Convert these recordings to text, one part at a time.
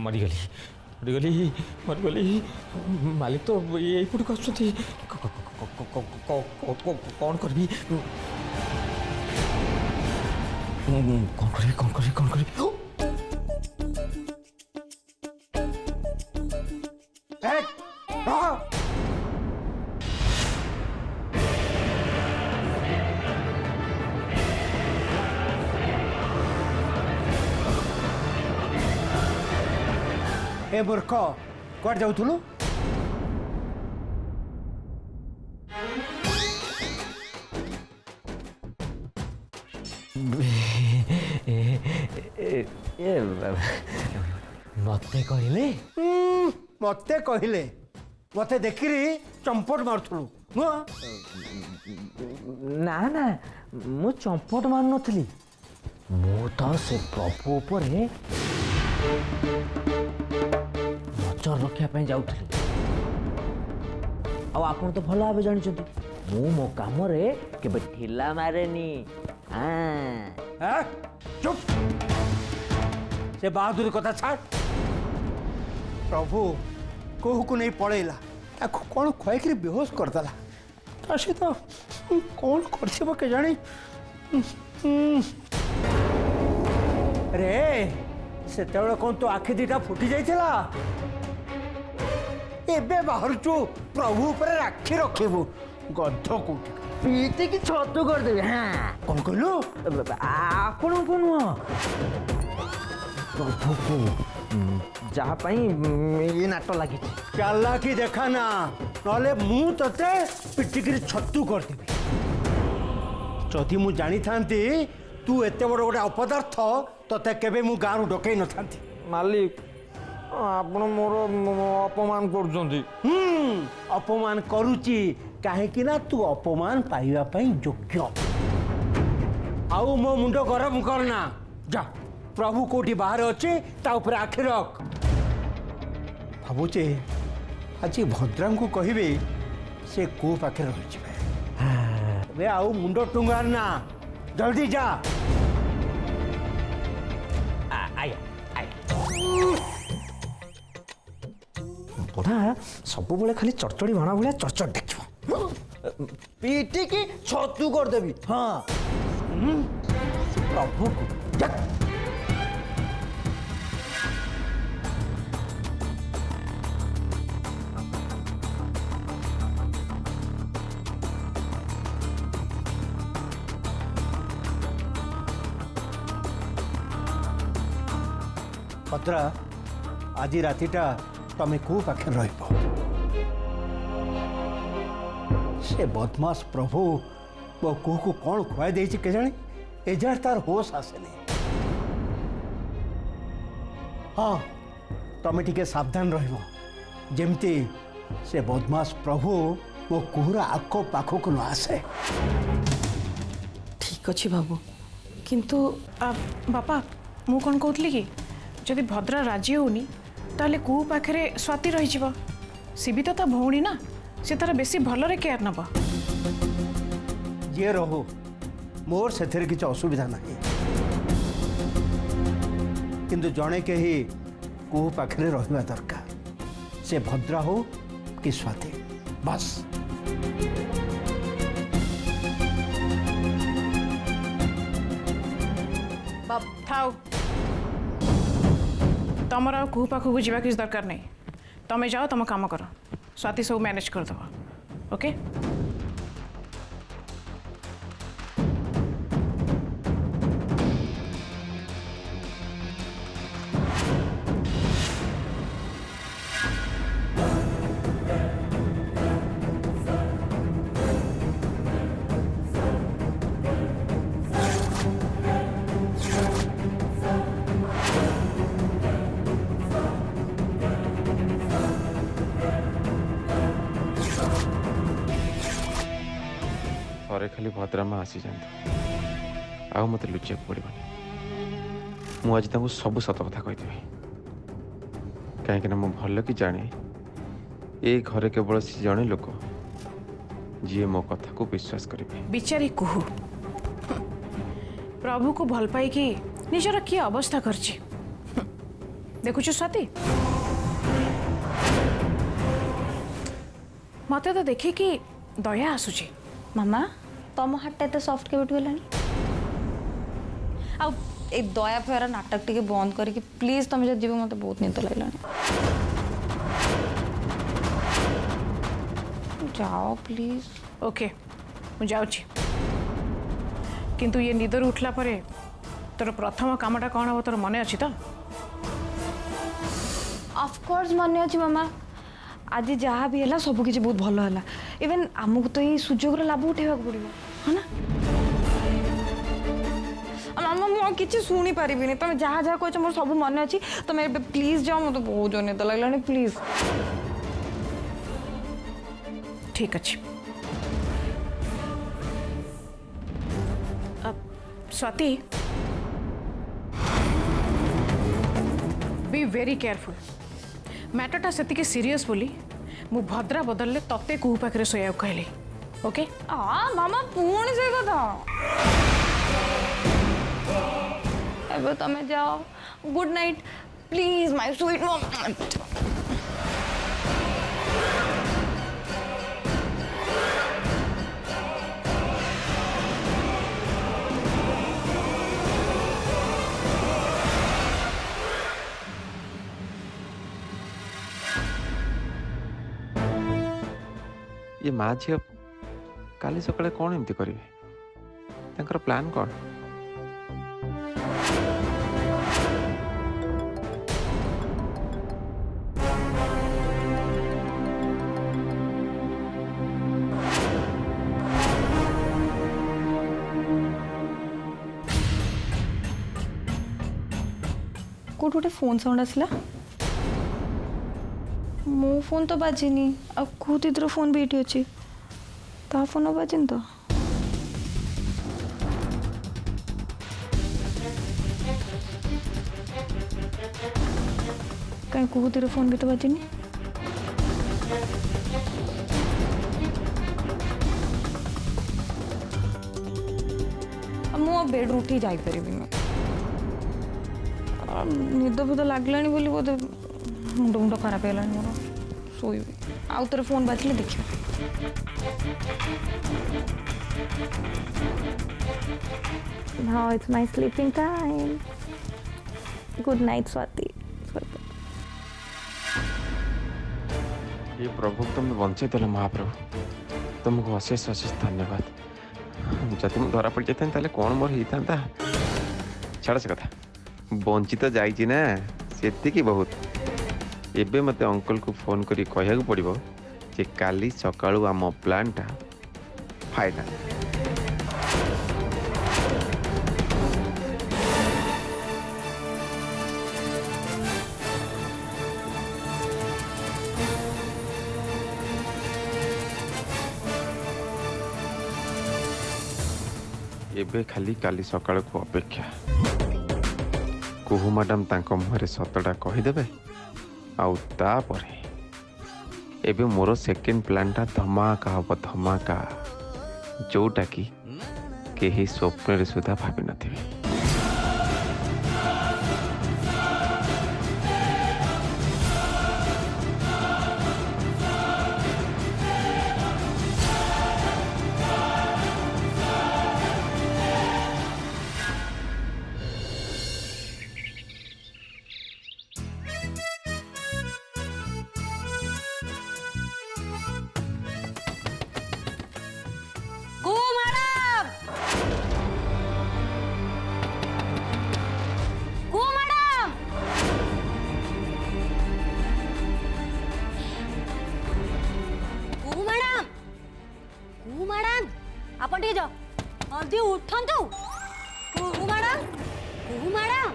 मरीगली मरीगली मरीगली मालिक तो यहीपट को कौन करबी कौन करी ए मूर्ख कुआड जाऊलु मते कहले मते देखिरी चंपट मारुलु ना ना मु चंपट मार नथली मु तो से प्रभु उपरे नजर रखा जाऊली आप तो भल भाव जानते मु मो कम केबे ढिला मारेनी चुप से बहादुरी कथा छाड़ प्रभु कोहू को नहीं पड़ेला कौन खुआई बेहोश करदेला सी तो कौन कर जानी रे से कौन तो आखि दीटा फुटी जाइला एबे बाहरचु प्रभु पर राखी रखिबू गध को पीते की छतु कर देबे हां कौन कहलु आपण को नुह प्रभु को जहा पई ये नाटक लागी चालाकी देखा ना नले मु तते पिटिकिरी छतु कर देबी जदि मु जानी थांती तू एते बड़ गोटे अपदार्थ तते केबे मु गाँव डकई न थांती मालिक आपण मोर अपमान करछंती अपमान करूची काहे कि ना तू अपमान पाइबा पई योग्य आउ मो मुंडो गरम करना जा प्रभु कोठी बाहर अच्छे ता ऊपर आखि रख भावुचे आज भद्राम को कहिबे से को पाखे रही वे आउ मुंडो टुंगार ना जल्दी जा बड़ा सब बेले खाली चढ़चड़ी भाणा भाया चढ़चड़ देखो पीटी की छतु करदेवी हाँ प्रभु को भद्रा आज रातिटा तमें को पाखे रहिब से बदमाश प्रभु वो को कौन खुआई दे के जाने एजार तार होश आसेनी हाँ तमें टिके सावधान रहिब जेमती से बदमाश प्रभु वो कुहरा आख पाखक न आसे ठीक अच्छे बाबू किंतु बापा मु कौन कहती कि जदि भद्रा राजी होनी ताले कू पाखे स्वाति रही सी भी तो ता भौणी ना से तार बेसी भलरे केयर नब जी रहो मोर से किसी असुविधा नहीं किंतु जड़े के ही कू पाखे रहा दरकार से भद्रा हो कि स्वाति बस थाओ तुमर कू पाखक जावा किसी दरकार नहीं तुम्हें जाओ तुम काम कर स्वाति सब मैनेज करदेव ओके थरे खाली भद्रामा आसी जाता आ मत लुचिया पड़ोनी मुझे सब सत कथा कही कहीं भल कि जाने ये घरे केवल सी जड़े लोक जी मो कथा को विश्वास करेंगे बिचारी कुहू प्रभु को भल पाई कि निजर किए अवस्था करछि देखुछु स्वाति मते तो देखी कि दया आसुची मामा तुम हाथ एत सफ्ट के गलानी आ दया फेरा नाटक टिके बंद करके प्लीज तुम जब जीव मत बहुत निद लगे जाओ प्लीज। ओके मु जाउची किंतु ये निदर उठला परे तोर प्रथम कामटा कौन हम तोर मने अच्छी तो ऑफकोर्स मन अच्छी मामा आज जहाँ भी है सब किसी बहुत भल है इवेन आमको तो ये सुजोग लाभ उठा पड़ो है ना मामा मुझे किसी शुणी पारि तुम जहाँ जहाँ कह मोर सब मन अच्छी तुम प्लीज जाओ मत बहुत जो निद लगे प्लीज। ठीक अच्छे स्वाति बी वेरी केयरफुल मैटरटा से सीरियस बोली मु भद्रा बदलले तते कुहू पाखे शोया कहली ओके मामा पुणी से कथा एबे तमे जाओ good night please my sweet mom. ये माँ झी काली सकाଳେ कौन एमती करेंगे प्लान कौन कोट गोटे फोन साउंड आसला मो फोन तो बाजिनी आ कौ दीदर फोन भी ये अच्छी ता फोन बाजिनी तो कहीं कौ दीदर फोन भी तो बाजिनी मु बेड उठी जापर निद फिद लगला बोधे मुंड मुंड खराब है मोर शोबी आउ तेरे फोन बाजिले देखियो। Now it's my sleeping time. Good night, Swati. ये प्रभु तुम बंचे देल महाप्रभु तुमको अशेष अशेष धन्यवाद जब मुझे धरा पड़ जाता कौन मोर होता छाड़ से कथा बंची तो जाइए ना से बहुत एबे मते अंकल को फोन करी कहया पड़ो जे काली सकाळू आम प्लानटा फाइनल। एबे खाली काली सकाळ को अपेक्षा कुहू मैडम तांको मुहरे सतटा कहीदेवे आउ तापरे एबे मोर सेकेंड प्लानटा धमाका हम धमाका जोटा कि केही स्वप्न सुधा भावी नथिबे। आपण टे जाओ जल्दी उठंतु कुहू मैडम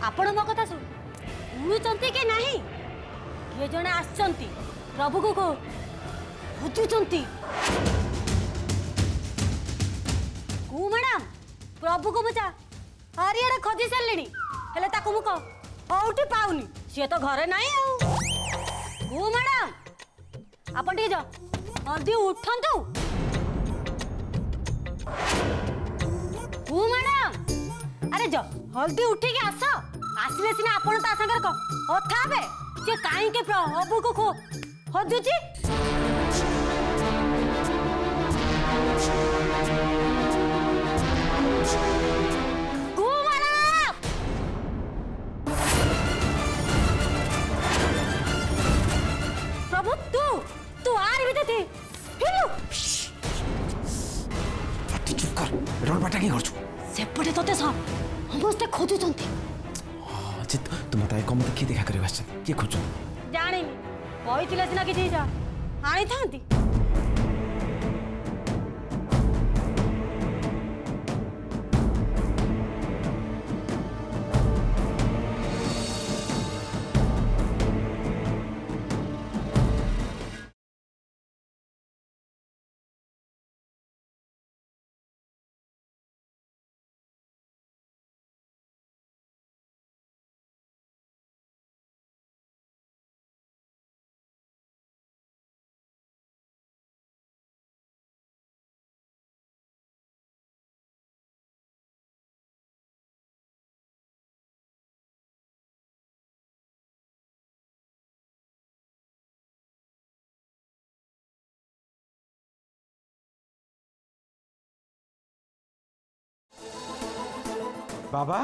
आपण मो कथा सुन उड़ुचंती के नहीं किए जने आछंती प्रभु को खोजुचंती कुहू मैडम प्रभु को बुझा हरियाडे खोजी सारलेनी हेले ताकू मु कोठी पाउनी सी तो घरे नहीं कुहू मैडम आपण टे जाओ जल्दी उठंतु मैडम अरे जल्दी उठिकी आस आसिले सिना आपण ता संगर कथा हेबे जे काहे के प्रभु को खोजुची प्रभु तू आर भी थे चुप कर रोड बाटा की करछु सेपटे तोते समस्ते खोजुचंती अच्छे तुम मत कम किए देखा कर किए खोज जानी कही सिना कि आनी था बाबा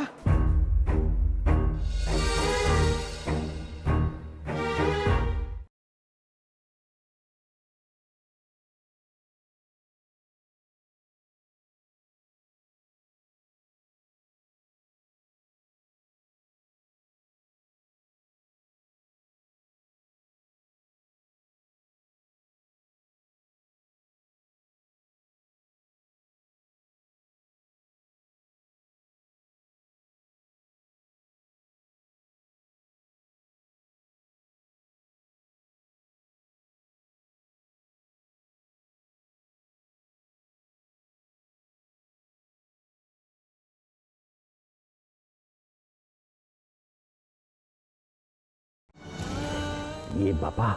ये बाबा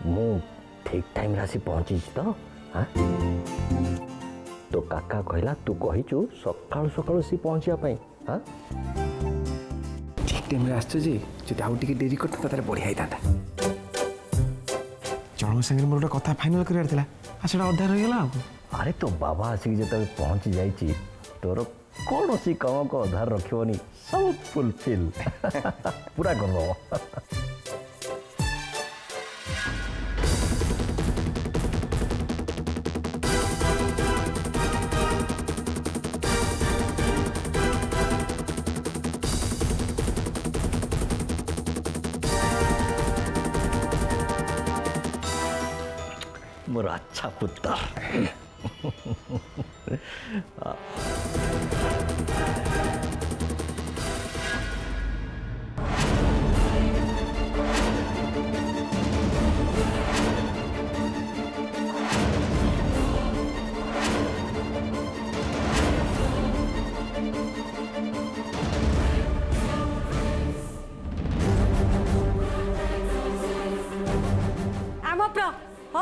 मु ठीक टाइम राशि पहुंची तो हाँ तो काका कहला तू कहीचु सकाळु सकाळु सी पहुंचिया पई हाँ ठीक टाइम आसछ जे जदि आउ टिके देरी करता तारे बढ़िया हिताता जण संगे मोर कथा फाइनल करियार थिला आ सेडा अधा रहि गेला अरे तो बाबा आसिक जब पहुंची जाइची तोर कौन सी काम को आधार रखिबनी सब फुलफिल पूरा करबो मोर अच्छा पुत्र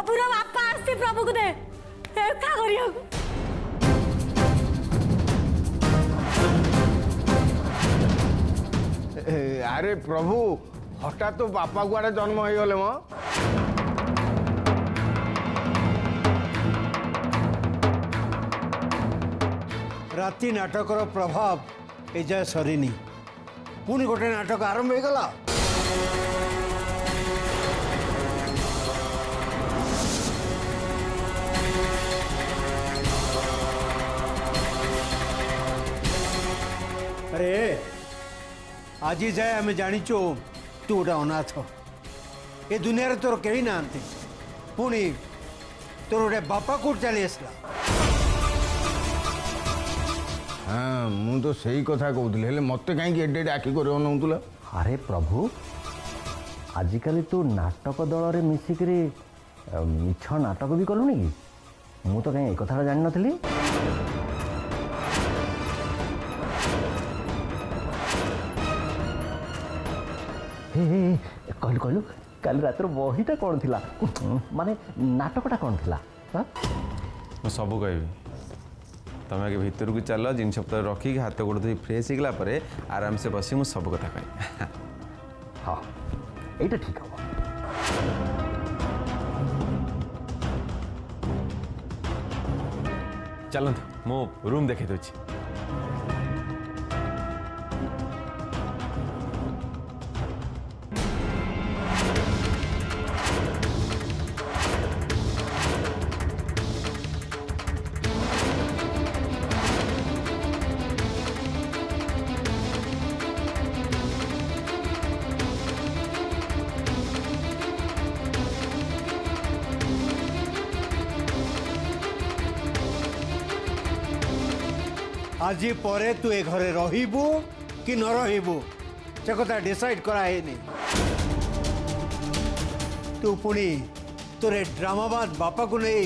अपुरा बापा आसी प्रभु को दे एका करिया अरे प्रभु हठात तो बापा गुआड़े जन्म हो गले म राति नाटकर प्रभाव एजाए सरीनी पुणी गोटे नाटक आरंभ हो गला अरे आज जाए आम जाचु तू गोटे अनाथ ए दुनिया तोर कहीं ना पुणी तोर गोटे बापा कोट चली आसला हाँ मु तो सही कथा कहूली मत कहीं एडे आखि कर अनाऊला अरे प्रभु आजिकल तू नाटक दल रे मिसिकरी मिछ नाटक भी कलुनी कि मु तो कहीं कथा जान नथली कहलु कहलु काली रात बहीटा कौन थिला माने नाटकटा कौन थिला मैं सब कहबी तुम आगे भितर को चल जिन पतर रखिक हाथ गोड़ धोई फ्रेश होगला आराम से बस मुझे सब कथा कह हाँ এইটা ঠিক হব। चलतु मो रूम देखे दूची आज परे तू ए घरे रहिबू कि न रहिबू से कथा डिसाइड कराइनी। तू पुणी तोरे ड्रामाबाज बापा को नहीं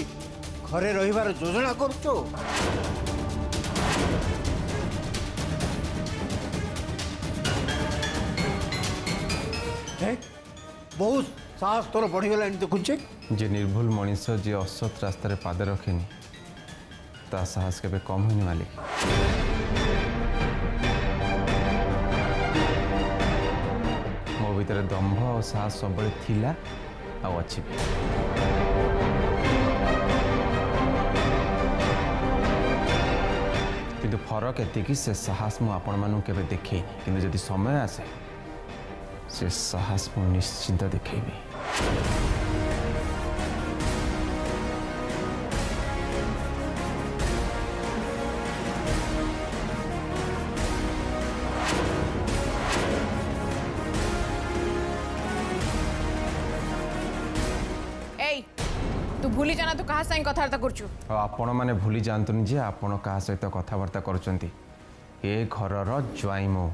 घरे रहिबार योजना करछो। बहुत साहस तोर बढ़ीगला देखुचे। जे निर्भुल मनीष जे असत रास्तार पाद रखेनी ता साहस केबे कम होनी मालिक। मो भीतर दंभ और साहस सब थिला आ अछि भी। किंतु फरक एतिकी से साहस मु आपण मानु केबे देखी किंतु जदि समय आसे से साहस मु निश्चिंत देखेबी। तू भूली जाना तू कहा साई कथबार्ता करछु। आपण माने भूली जानतुनी जे आपण कहा सहित कथबार्ता करुचंती ए घरर ज्वाई मो।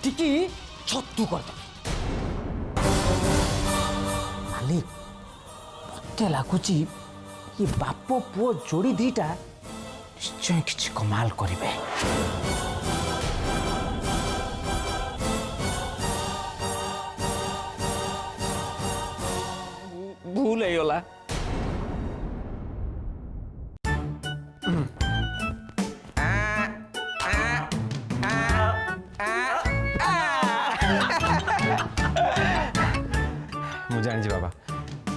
टिकी छत्तू कर मालिक मत लगुच ये बाप पुओ जोड़ी दीटा निश्चय किसी कमाल करेंगे। भूल होगा जानी बाबा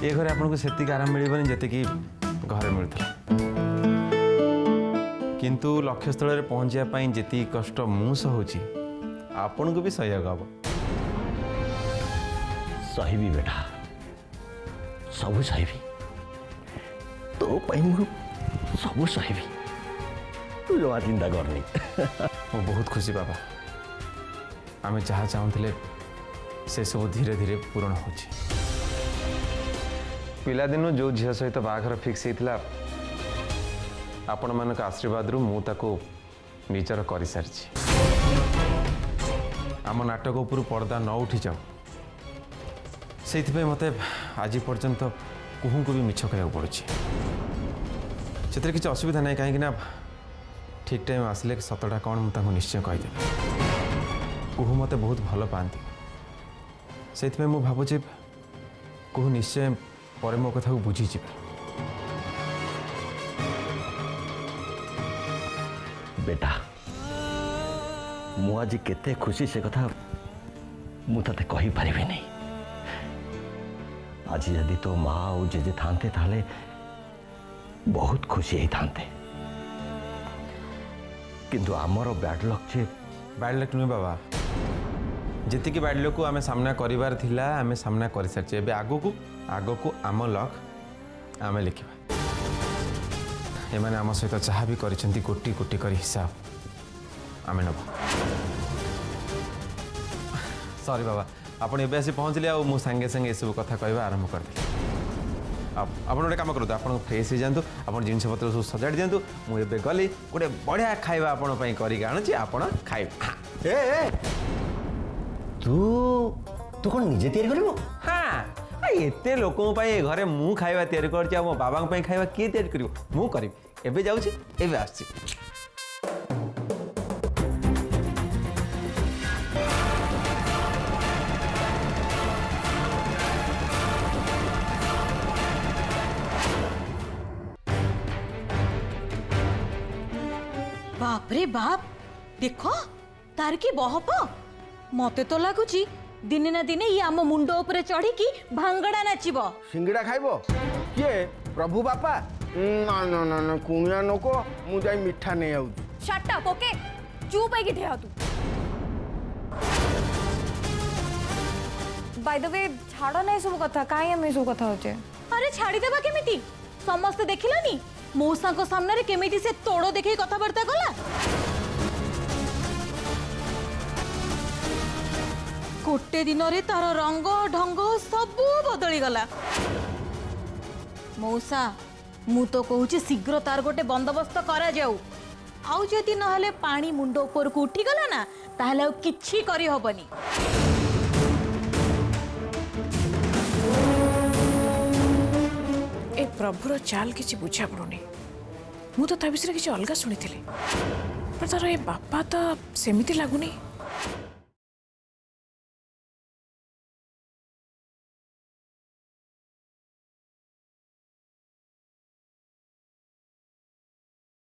ये घरे आपको से आराम मिलबनी जी घर मिलता किंतु लक्ष्यस्थल पहुँचापी जी कष्ट मु सहूची आपन को भी सहयोग हम सही बेटा सब सही तो मु सब सही तू जमा चिंता करनी। मु बहुत खुशी बाबा आम जहाँ चाहूले से सब धीरे धीरे पूरण हो पिलादिनु जो झील सहित बाघर फिक्स होता आपण मान आशीर्वाद मुझे निजर कर सारी आम नाटक उपर पर्दा न उठी जाऊ से मत आज पर्यंत कुहू को भी मिछ कह पड़ू से किसी असुविधा ना कहीं ठीक टाइम आसिले सतटा कौन मुझे निश्चय कहीदेवी कुहू मत बहुत भल पाती से मुझे भावुची कुहू निश्चय पर मो कथा को बुझीजी बेटा मु आज केते खुशी से कथा मु तते कहि परिबे नहीं। आज यदि तो माँ और जेजे थांते ताले बहुत खुशी ही थांते किंतु आमर बैड लक जे बैड लक नुहे बाबा जी बैड लक को आम सामना कर आम सामना कर सारी एवं आग को आम लक आम लिखा एम सहित जहाँ भी कर कोटी कोटी कर हिसाब आम नब सॉरी बाबा आपड़ एवं आसी पहुँचले आ सांगे सांगे सब कथा कह आरंभ करदे आप गोटे कम करूँ आप फ्रेश हो जातु आप जिनस पत्र सब सजाड़ी दिंतु मुझे गली गोटे बढ़िया खाଇବା आपणपाई करके आणुची आपण खाइबे। तू तू कौन निजे तैयारी करिबो? हाँ एते लोकों पाई घरे मु खाଇବା तैयारी करछि मो बाबा पाई खाଇବା किए तैयारी करिवो मु करिब एबे जाउछि एबे आछि बाप रे बाप देख तार की बहप मते तो लगुची दिने ना दिने ये आम मुंड उपरे चढ़ी की भांगड़ा नाचिब सिंगड़ा खाइबो किए प्रभु बापा ना ना ना ना कुनिया नको मु जाई मिठा नहीं आउ शट अप ओके चुप है कि ठेहा तू बाय द वे छाड़ ना सब कथा काहे हम सब कथा होचे अरे छाड़ी देबा केमिति समस्त देखिलानी मौसा को सामने रे केमिति से तोड़ो देखि कथाबार्ता कला गोटे दिन रे तार रंग ढंग सब बदली गला मौसा मु तो कहूची शीघ्र तार गोटे बंदोबस्त करा जाऊ आउ जदि नहले पानी मुंड ऊपर को उठी गला ना ताहले आउ किछि करी हबनी ए प्रभुर चाल किसी बुझा पड़ुनी मु तो ता विषय किसी अलग शुणी पर तार ए बापा तो सेमिति लगुनी